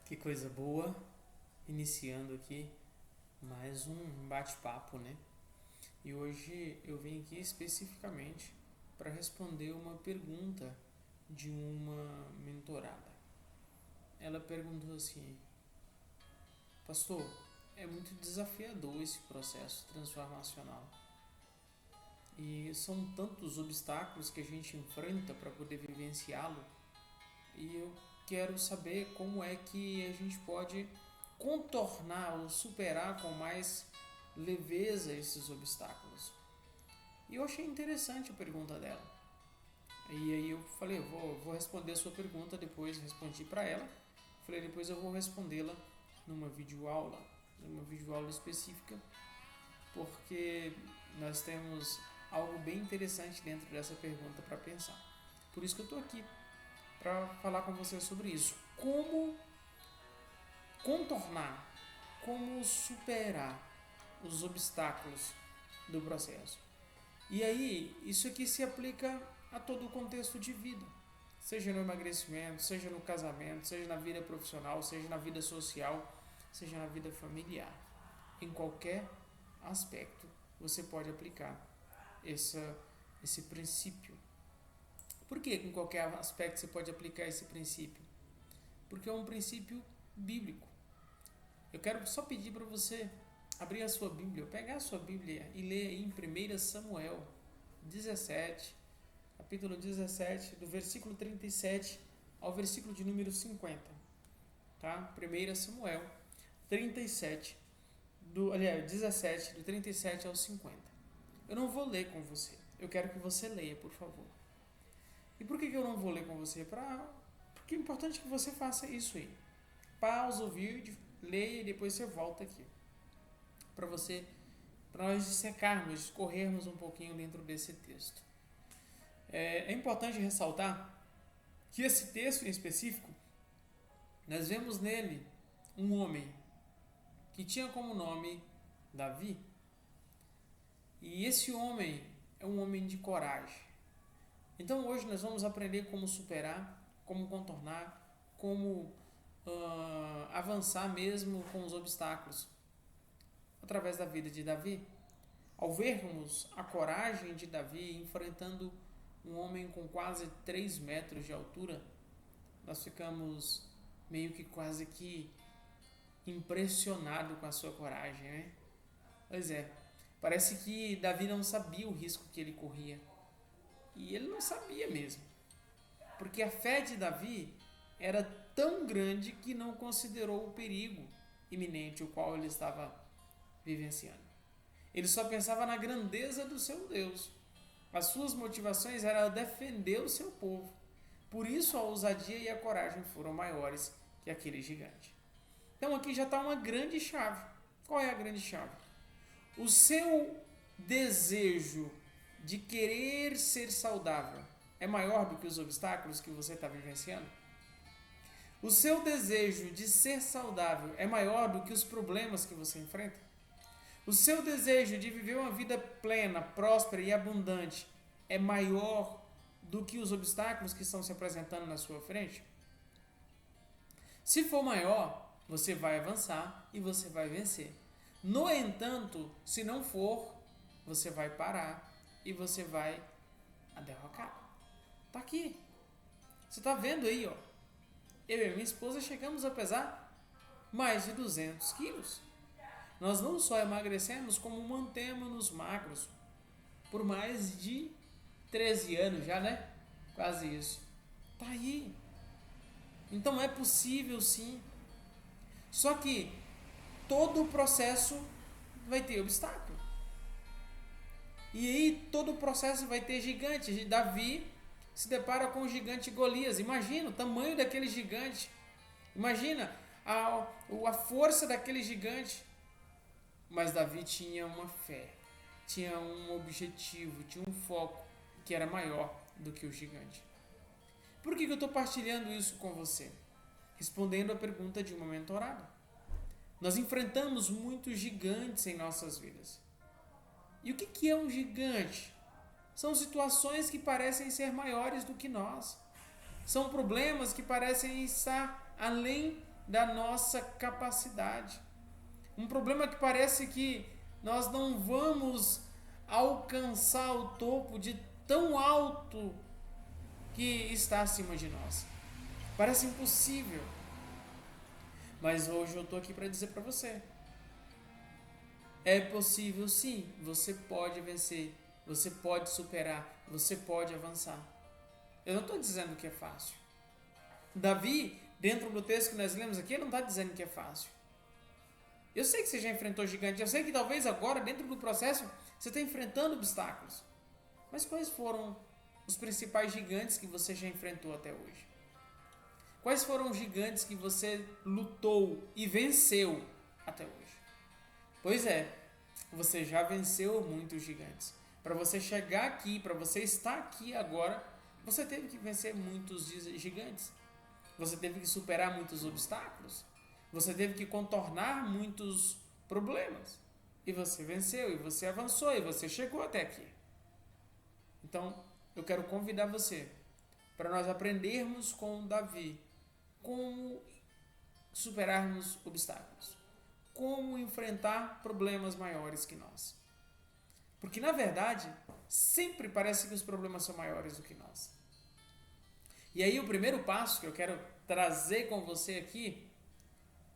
Que coisa boa, iniciando aqui mais um bate-papo, né? E hoje eu vim aqui especificamente para responder uma pergunta de uma mentorada. Ela perguntou assim: Pastor, é muito desafiador esse processo transformacional e são tantos obstáculos que a gente enfrenta para poder vivenciá-lo, e eu quero saber como é que a gente pode contornar ou superar com mais leveza esses obstáculos. E eu achei interessante a pergunta dela. E aí eu falei, vou responder a sua pergunta, depois respondi para ela. Falei, depois eu vou respondê-la numa videoaula específica, porque nós temos algo bem interessante dentro dessa pergunta para pensar. Por isso que eu estou aqui, para falar com você sobre isso. Como contornar, como superar os obstáculos do processo. E aí, isso aqui se aplica a todo o contexto de vida, seja no emagrecimento, seja no casamento, seja na vida profissional, seja na vida social, seja na vida familiar. Em qualquer aspecto, você pode aplicar esse princípio. Por que em qualquer aspecto você pode aplicar esse princípio? Porque é um princípio bíblico. Eu quero só pedir para você abrir a sua Bíblia, pegar a sua Bíblia e ler aí em 1 Samuel 17, capítulo 17, do versículo 37 ao versículo de número 50. Tá? 1 Samuel 37, 17, do 37 ao 50. Eu não vou ler com você. Eu quero que você leia, por favor. E por que eu não vou ler com você? Porque é importante que você faça isso aí. Pausa o vídeo, leia e depois você volta aqui. Para nós dissecarmos, escorrermos um pouquinho dentro desse texto. É importante ressaltar que esse texto em específico, nós vemos nele um homem que tinha como nome Davi. E esse homem é um homem de coragem. Então hoje nós vamos aprender como superar, como contornar, como avançar mesmo com os obstáculos através da vida de Davi. Ao vermos a coragem de Davi enfrentando um homem com quase 3 metros de altura, nós ficamos meio que quase que impressionados com a sua coragem, né? Pois é, parece que Davi não sabia o risco que ele corria. E ele não sabia mesmo. Porque a fé de Davi era tão grande que não considerou o perigo iminente o qual ele estava vivenciando. Ele só pensava na grandeza do seu Deus. As suas motivações eram defender o seu povo. Por isso a ousadia e a coragem foram maiores que aquele gigante. Então aqui já está uma grande chave. Qual é a grande chave? O seu desejo de querer ser saudável é maior do que os obstáculos que você está vivenciando? O seu desejo de ser saudável é maior do que os problemas que você enfrenta? O seu desejo de viver uma vida plena, próspera e abundante é maior do que os obstáculos que estão se apresentando na sua frente? Se for maior, você vai avançar e você vai vencer. No entanto, se não for, você vai parar e você vai a derrocar. Tá aqui. Você tá vendo aí, ó. Eu e minha esposa chegamos a pesar mais de 200 quilos. Nós não só emagrecemos, como mantemos-nos magros por mais de 13 anos já, né? Quase isso. Tá aí. Então é possível sim. Só que todo o processo vai ter obstáculo. E aí todo o processo vai ter gigantes. Davi se depara com o gigante Golias. Imagina o tamanho daquele gigante. Imagina a força daquele gigante. Mas Davi tinha uma fé, tinha um objetivo, tinha um foco que era maior do que o gigante. Por que eu estou partilhando isso com você? Respondendo a pergunta de uma mentorada. Nós enfrentamos muitos gigantes em nossas vidas. E o que é um gigante? São situações que parecem ser maiores do que nós. São problemas que parecem estar além da nossa capacidade. Um problema que parece que nós não vamos alcançar o topo de tão alto que está acima de nós. Parece impossível. Mas hoje eu estou aqui para dizer para você: é possível sim, você pode vencer, você pode superar, você pode avançar. Eu não estou dizendo que é fácil. Davi, dentro do texto que nós lemos aqui, ele não está dizendo que é fácil. Eu sei que você já enfrentou gigantes, eu sei que talvez agora, dentro do processo, você está enfrentando obstáculos. Mas quais foram os principais gigantes que você já enfrentou até hoje? Quais foram os gigantes que você lutou e venceu até hoje? Pois é, você já venceu muitos gigantes. Para você chegar aqui, para você estar aqui agora, você teve que vencer muitos gigantes. Você teve que superar muitos obstáculos. Você teve que contornar muitos problemas. E você venceu, e você avançou, e você chegou até aqui. Então, eu quero convidar você para nós aprendermos com Davi como superarmos obstáculos, como enfrentar problemas maiores que nós. Porque, na verdade, sempre parece que os problemas são maiores do que nós. E aí o primeiro passo que eu quero trazer com você aqui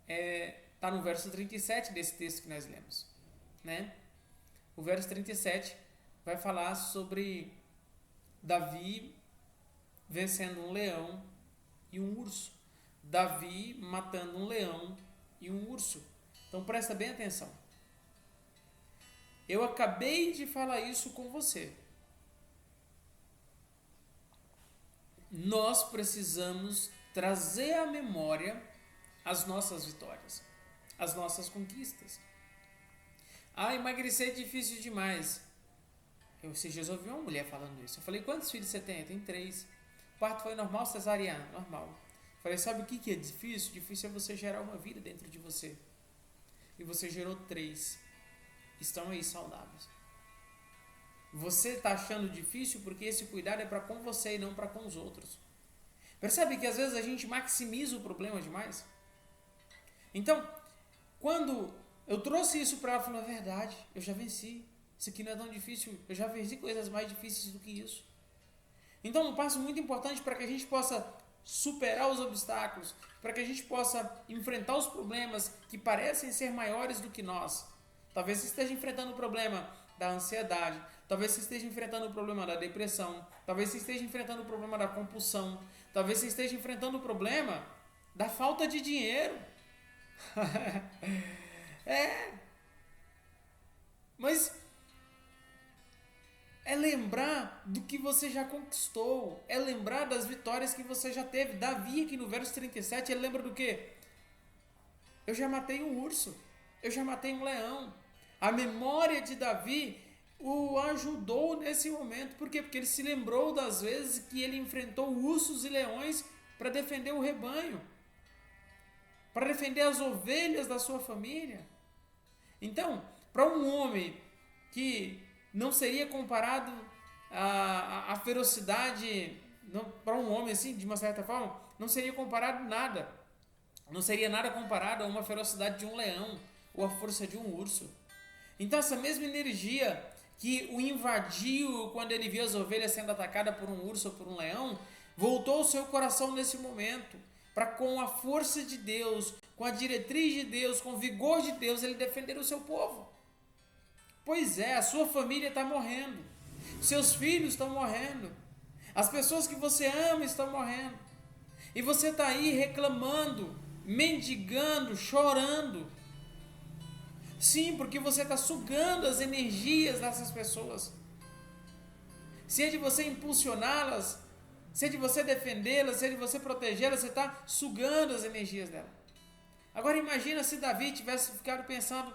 está no verso 37 desse texto que nós lemos. Né? O verso 37 vai falar sobre Davi vencendo um leão e um urso. Davi matando um leão e um urso. Então presta bem atenção. Eu acabei de falar isso com você. Nós precisamos trazer à memória as nossas vitórias, as nossas conquistas. Emagrecer é difícil demais. Esses dias eu ouvi uma mulher falando isso. Eu falei, quantos filhos você tem? Eu tenho 3. O parto foi normal, cesariana? Normal. Eu falei, sabe o que é difícil? Difícil é você gerar uma vida dentro de você. E você gerou 3. Estão aí saudáveis. Você está achando difícil porque esse cuidado é para com você e não para com os outros. Percebe que às vezes a gente maximiza o problema demais? Então, quando eu trouxe isso para ela, ela falou, é verdade, eu já venci. Isso aqui não é tão difícil, eu já venci coisas mais difíceis do que isso. Então, um passo muito importante para que a gente possa superar os obstáculos, para que a gente possa enfrentar os problemas que parecem ser maiores do que nós. Talvez você esteja enfrentando o problema da ansiedade, talvez você esteja enfrentando o problema da depressão, talvez você esteja enfrentando o problema da compulsão, talvez você esteja enfrentando o problema da falta de dinheiro. Mas é lembrar do que você já conquistou, é lembrar das vitórias que você já teve. Davi, aqui no verso 37, ele lembra do quê? Eu já matei um urso, eu já matei um leão. A memória de Davi o ajudou nesse momento. Por quê? Porque ele se lembrou das vezes que ele enfrentou ursos e leões para defender o rebanho, para defender as ovelhas da sua família. Então, para um homem que não seria comparado à ferocidade, para um homem assim, de uma certa forma, não seria comparado nada. Não seria nada comparado a uma ferocidade de um leão ou a força de um urso. Então, essa mesma energia que o invadiu quando ele viu as ovelhas sendo atacadas por um urso ou por um leão, voltou ao seu coração nesse momento, para com a força de Deus, com a diretriz de Deus, com o vigor de Deus, ele defender o seu povo. Pois é, a sua família está morrendo, seus filhos estão morrendo, as pessoas que você ama estão morrendo, e você está aí reclamando, mendigando, chorando. Sim, porque você está sugando as energias dessas pessoas. Se é de você impulsioná-las, se é de você defendê-las, se é de você protegê-las, você está sugando as energias dela. Agora imagina se Davi tivesse ficado pensando,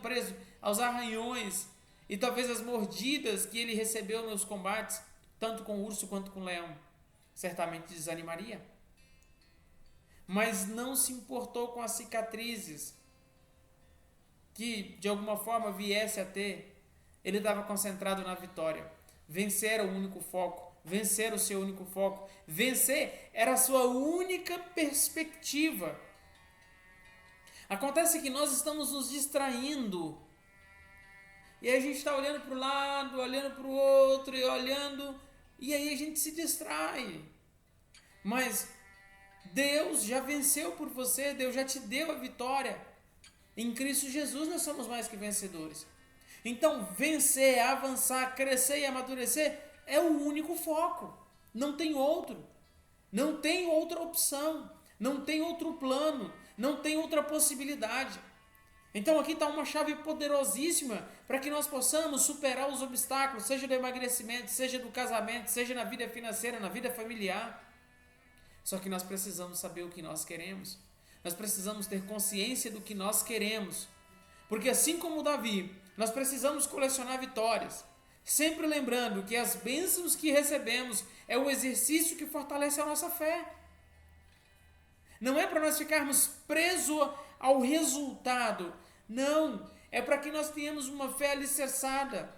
preso aos arranhões e talvez as mordidas que ele recebeu nos combates, tanto com o urso quanto com o leão. Certamente desanimaria. Mas não se importou com as cicatrizes que de alguma forma viesse a ter. Ele estava concentrado na vitória. Vencer era o único foco. vencer o seu único foco. Vencer era a sua única perspectiva. Acontece que nós estamos nos distraindo. E aí a gente está olhando para o lado, olhando para o outro e olhando. E aí a gente se distrai. Mas Deus já venceu por você, Deus já te deu a vitória. Em Cristo Jesus nós somos mais que vencedores. Então vencer, avançar, crescer e amadurecer é o único foco. Não tem outro. Não tem outra opção. Não tem outro plano. Não tem outra possibilidade. Então aqui está uma chave poderosíssima para que nós possamos superar os obstáculos, seja do emagrecimento, seja do casamento, seja na vida financeira, na vida familiar. Só que nós precisamos saber o que nós queremos. Nós precisamos ter consciência do que nós queremos. Porque assim como Davi, nós precisamos colecionar vitórias. Sempre lembrando que as bênçãos que recebemos é o exercício que fortalece a nossa fé. Não é para nós ficarmos presos ao resultado. Não, é para que nós tenhamos uma fé alicerçada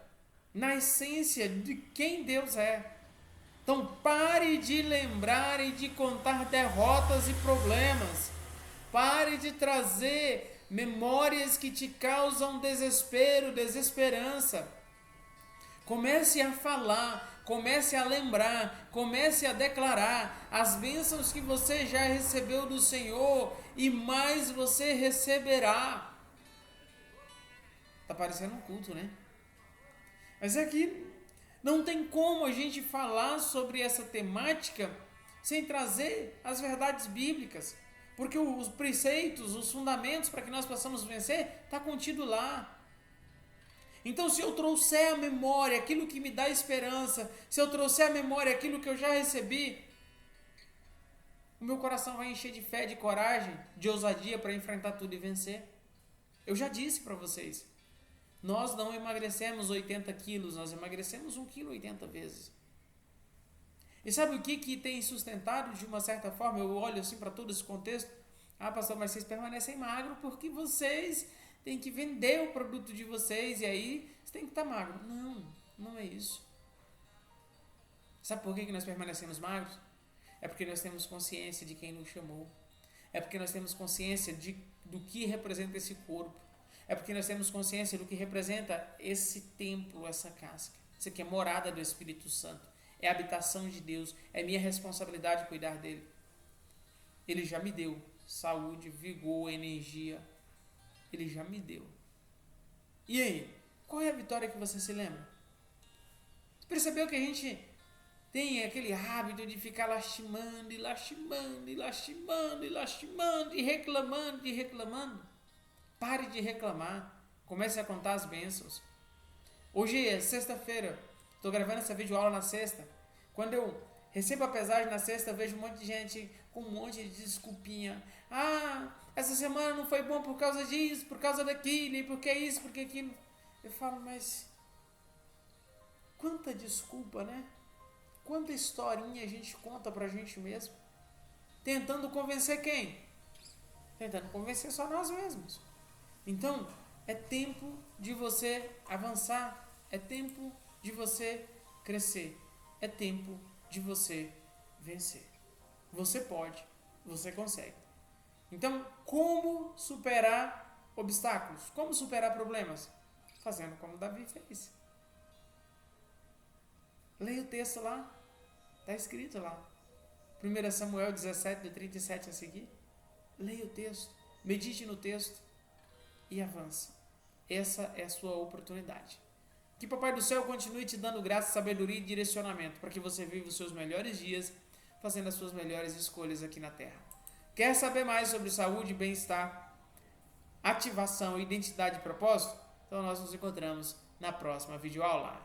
na essência de quem Deus é. Então pare de lembrar e de contar derrotas e problemas. Pare de trazer memórias que te causam desespero, desesperança. Comece a falar, comece a lembrar, comece a declarar as bênçãos que você já recebeu do Senhor e mais você receberá. Tá parecendo um culto, né? Mas é que não tem como a gente falar sobre essa temática sem trazer as verdades bíblicas. Porque os preceitos, os fundamentos para que nós possamos vencer, está contido lá. Então, se eu trouxer à memória aquilo que me dá esperança, se eu trouxer à memória aquilo que eu já recebi, o meu coração vai encher de fé, de coragem, de ousadia para enfrentar tudo e vencer. Eu já disse para vocês, nós não emagrecemos 80 quilos, nós emagrecemos 1,80 kg vezes. E sabe o que tem sustentado de uma certa forma? Eu olho assim para todo esse contexto. Ah, pastor, mas vocês permanecem magros porque vocês têm que vender o produto de vocês e aí você tem que estar magro. Não, não é isso. Sabe por que nós permanecemos magros? É porque nós temos consciência de quem nos chamou. É porque nós temos consciência do que representa esse corpo. É porque nós temos consciência do que representa esse templo, essa casca. Isso aqui é morada do Espírito Santo. É a habitação de Deus. É minha responsabilidade cuidar dele. Ele já me deu saúde, vigor, energia. Ele já me deu. E aí? Qual é a vitória que você se lembra? Você percebeu que a gente tem aquele hábito de ficar lastimando e lastimando e lastimando e lastimando e reclamando e reclamando? Pare de reclamar. Comece a contar as bênçãos. Hoje é sexta-feira. Estou gravando essa videoaula na sexta. Quando eu recebo a pesagem na sexta, eu vejo um monte de gente com um monte de desculpinha. Ah, essa semana não foi bom por causa disso, por causa daquilo, e porque isso, porque aquilo. Eu falo, mas quanta desculpa, né? Quanta historinha a gente conta pra gente mesmo. Tentando convencer quem? Tentando convencer só nós mesmos. Então, é tempo de você avançar. É tempo de você crescer. É tempo de você vencer. Você pode, você consegue. Então, como superar obstáculos? Como superar problemas? Fazendo como Davi fez. Leia o texto lá. Está escrito lá. 1 Samuel 17, do 37 a seguir. Leia o texto. Medite no texto. E avance. Essa é a sua oportunidade. Que Papai do Céu continue te dando graça, sabedoria e direcionamento para que você viva os seus melhores dias fazendo as suas melhores escolhas aqui na Terra. Quer saber mais sobre saúde, bem-estar, ativação, identidade e propósito? Então nós nos encontramos na próxima videoaula.